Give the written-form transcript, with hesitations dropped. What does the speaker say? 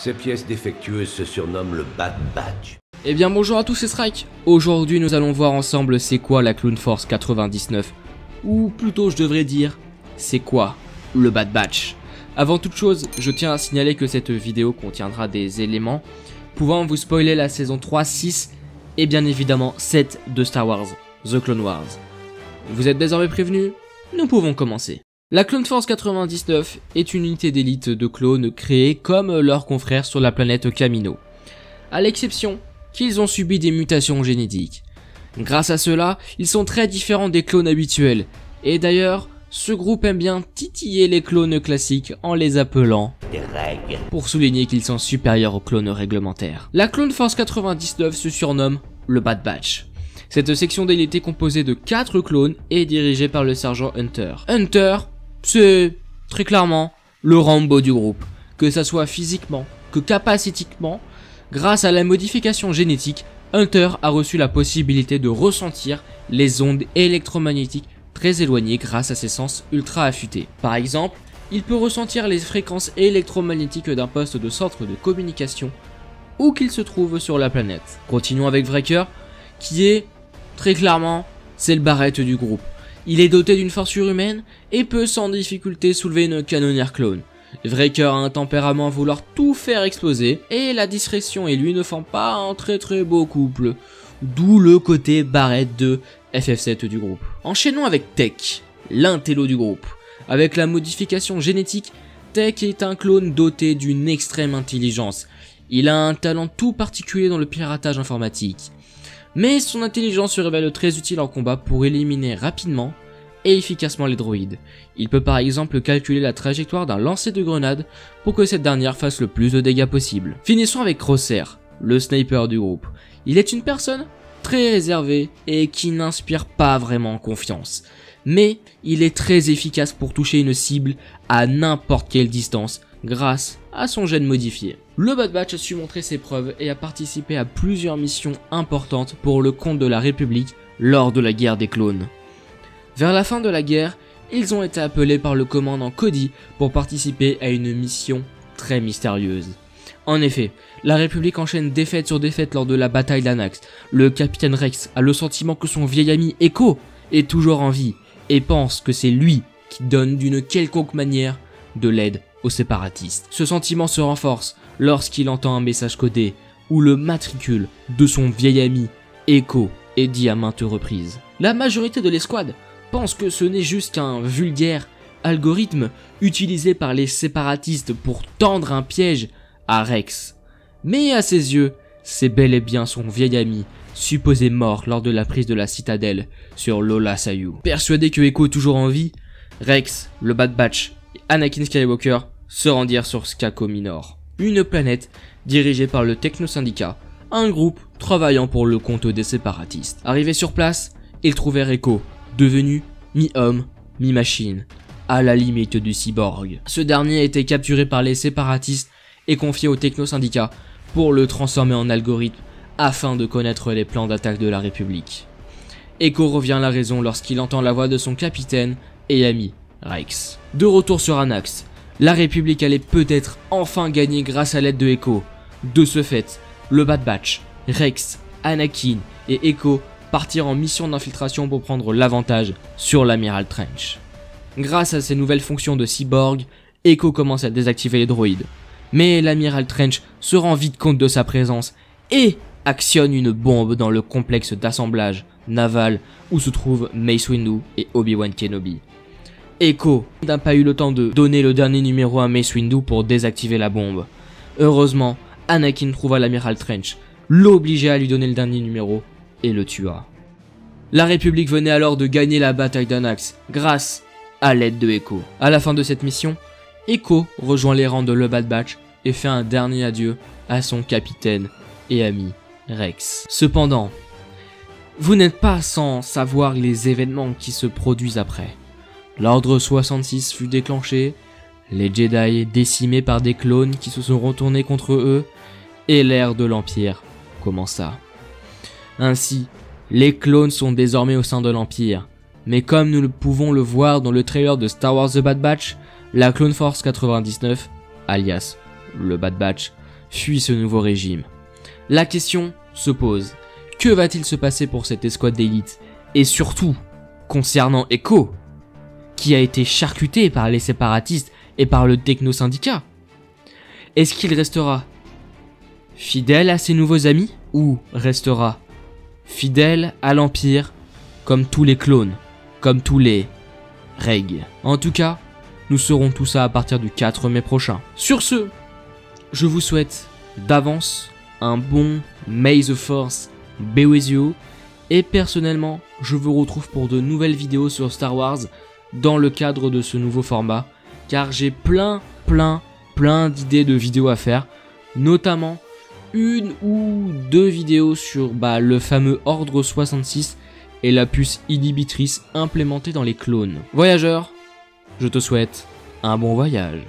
Ces pièces défectueuses se surnomment le Bad Batch. Eh bien bonjour à tous, c'est Strike. Aujourd'hui nous allons voir ensemble c'est quoi la Clone Force 99. Ou plutôt je devrais dire, c'est quoi le Bad Batch. Avant toute chose, je tiens à signaler que cette vidéo contiendra des éléments pouvant vous spoiler la saison 3, 6 et bien évidemment 7 de Star Wars, The Clone Wars. Vous êtes désormais prévenus, nous pouvons commencer. La Clone Force 99 est une unité d'élite de clones créés comme leurs confrères sur la planète Kamino, à l'exception qu'ils ont subi des mutations génétiques. Grâce à cela, ils sont très différents des clones habituels, et d'ailleurs, ce groupe aime bien titiller les clones classiques en les appelant Des règles. pour souligner qu'ils sont supérieurs aux clones réglementaires. La Clone Force 99 se surnomme le Bad Batch. Cette section d'élite est composée de 4 clones et dirigée par le sergent Hunter. Hunter, c'est très clairement le Rambo du groupe, que ça soit physiquement que capacitiquement. Grâce à la modification génétique, Hunter a reçu la possibilité de ressentir les ondes électromagnétiques très éloignées grâce à ses sens ultra affûtés. Par exemple, il peut ressentir les fréquences électromagnétiques d'un poste de centre de communication où qu'il se trouve sur la planète. Continuons avec Wrecker, qui est très clairement, c'est le Barrett du groupe. Il est doté d'une force surhumaine et peut sans difficulté soulever une canonnière clone. Wrecker a un tempérament à vouloir tout faire exploser, et la discrétion et lui ne font pas un très beau couple, d'où le côté Barrett de FF7 du groupe. Enchaînons avec Tech, l'intello du groupe. Avec la modification génétique, Tech est un clone doté d'une extrême intelligence. Il a un talent tout particulier dans le piratage informatique. Mais son intelligence se révèle très utile en combat pour éliminer rapidement et efficacement les droïdes. Il peut par exemple calculer la trajectoire d'un lancer de grenade pour que cette dernière fasse le plus de dégâts possible. Finissons avec Crosshair, le sniper du groupe. Il est une personne très réservée et qui n'inspire pas vraiment confiance. Mais il est très efficace pour toucher une cible à n'importe quelle distance grâce à son gène modifié. Le Bad Batch a su montrer ses preuves et a participé à plusieurs missions importantes pour le compte de la République lors de la guerre des clones. Vers la fin de la guerre, ils ont été appelés par le commandant Cody pour participer à une mission très mystérieuse. En effet, la République enchaîne défaite sur défaite lors de la bataille d'Anax. Le capitaine Rex a le sentiment que son vieil ami Echo est toujours en vie et pense que c'est lui qui donne d'une quelconque manière de l'aide aux séparatistes. Ce sentiment se renforce lorsqu'il entend un message codé où le matricule de son vieil ami Echo est dit à maintes reprises. La majorité de l'escouade pense que ce n'est juste qu'un vulgaire algorithme utilisé par les séparatistes pour tendre un piège à Rex. Mais à ses yeux, c'est bel et bien son vieil ami, supposé mort lors de la prise de la citadelle sur Lola Sayu. Persuadé que Echo est toujours en vie, Rex, le Bad Batch et Anakin Skywalker se rendirent sur Skako Minor, une planète dirigée par le Techno-Syndicat, un groupe travaillant pour le compte des séparatistes. Arrivés sur place, ils trouvèrent Echo, devenu mi-homme, mi-machine, à la limite du cyborg. Ce dernier a été capturé par les séparatistes et confié au Techno-Syndicat pour le transformer en algorithme afin de connaître les plans d'attaque de la République. Echo revient à la raison lorsqu'il entend la voix de son capitaine et ami, Rex. De retour sur Anax, la République allait peut-être enfin gagner grâce à l'aide de Echo. De ce fait, le Bad Batch, Rex, Anakin et Echo partirent en mission d'infiltration pour prendre l'avantage sur l'amiral Trench. Grâce à ses nouvelles fonctions de cyborg, Echo commence à désactiver les droïdes. Mais l'amiral Trench se rend vite compte de sa présence et actionne une bombe dans le complexe d'assemblage naval où se trouvent Mace Windu et Obi-Wan Kenobi. Echo n'a pas eu le temps de donner le dernier numéro à Mace Windu pour désactiver la bombe. Heureusement, Anakin trouva l'amiral Trench, l'obligea à lui donner le dernier numéro et le tua. La République venait alors de gagner la bataille d'Anax grâce à l'aide de Echo. À la fin de cette mission, Echo rejoint les rangs de le Bad Batch et fait un dernier adieu à son capitaine et ami Rex. Cependant, vous n'êtes pas sans savoir les événements qui se produisent après. L'ordre 66 fut déclenché, les Jedi décimés par des clones qui se sont retournés contre eux, et l'ère de l'Empire commença. Ainsi, les clones sont désormais au sein de l'Empire, mais comme nous pouvons le voir dans le trailer de Star Wars The Bad Batch, la Clone Force 99, alias le Bad Batch, fuient ce nouveau régime. La question se pose, que va-t-il se passer pour cette escouade d'élite? Et surtout, concernant Echo, qui a été charcuté par les séparatistes et par le techno-syndicat. Est-ce qu'il restera fidèle à ses nouveaux amis ou restera fidèle à l'Empire comme tous les clones, comme tous les Reg? En tout cas, nous saurons tout ça à partir du 4 mai prochain. Sur ce, je vous souhaite d'avance un bon May the Force be with you. Et personnellement, je vous retrouve pour de nouvelles vidéos sur Star Wars dans le cadre de ce nouveau format, car j'ai plein d'idées de vidéos à faire, notamment une ou deux vidéos sur le fameux Ordre 66 et la puce inhibitrice implémentée dans les clones. Voyageur, je te souhaite un bon voyage.